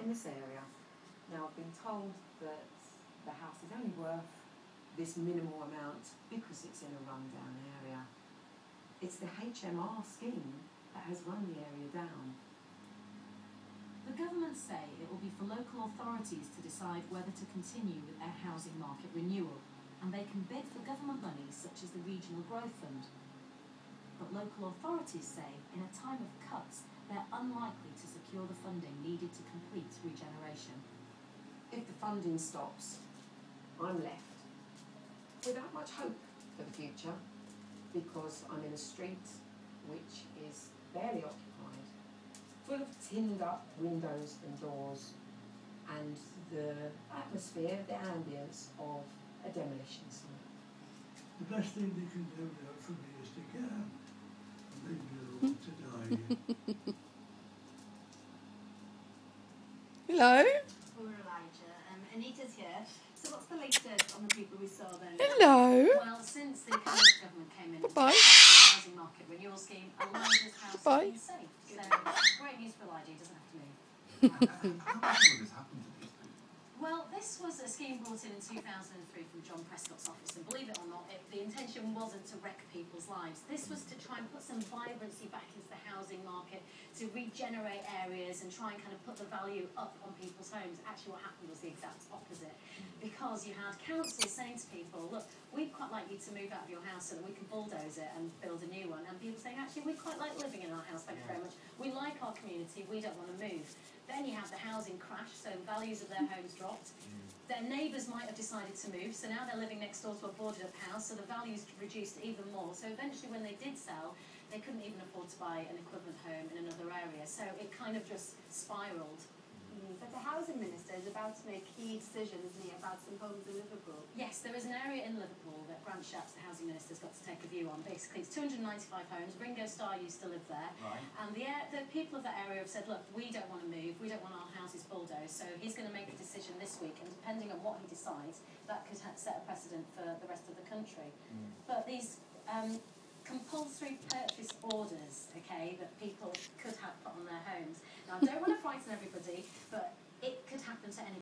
in this area. Now, I've been told that the house is only worth this minimal amount because it's in a run-down area. It's the HMR scheme that has run the area down. The government say it will be for local authorities to decide whether to continue with their housing market renewal, and they can bid for government monies such as the Regional Growth Fund. But local authorities say in a time of cuts, they're unlikely to secure the funding needed to complete regeneration. If the funding stops, I'm left without much hope for the future because I'm in a street which is barely occupied, full of tinned up windows and doors, and the atmosphere, the ambience of a demolition site. The best thing they can do now for me is to get out and leave me alone to die. Hello. We're Elijah. Anita's here. So what's the latest on the people we saw then? Hello. Well, since the current government came in with Bye. the housing market renewal scheme, Elijah's house Bye. has been saved. So great news for Elijah, he doesn't have to move. How will this happen to these people? Well, this was a scheme brought in 2003 from John Prescott's office, and believe it or not, the intention wasn't to wreck people's lives. This was to try and put some vibrancy back into the housing market, to regenerate areas and try and kind of put the value up on people's homes. Actually, what happened was the exact opposite, because you had councils saying to people, look, we'd quite like you to move out of your house so that we can bulldoze it and build a new one, and people saying, actually, we quite like living in our house, thank you very much. We like our community, we don't want to move. Then you have the housing crash, so values of their homes dropped. Their neighbours might have decided to move, so now they're living next door to a boarded up house, so the values reduced even more. So eventually when they did sell, they couldn't even afford to buy an equivalent home in another area. So it kind of just spiralled. But the housing minister is about to make key decisions, isn't he, about some homes in Liverpool? Yes, there is an area in Liverpool that Grant Shapps, the housing minister's got to take a view on. Basically, it's 295 homes. Ringo Starr used to live there. Right. And the people of that area have said, look, we don't want to move. We don't want our houses bulldozed. So he's going to make a decision this week. And depending on what he decides, that could set a precedent for the rest of the country. But these compulsory purchase orders, okay, that people could have put on their homes. Now, I don't want to frighten everybody, but it could happen to anybody.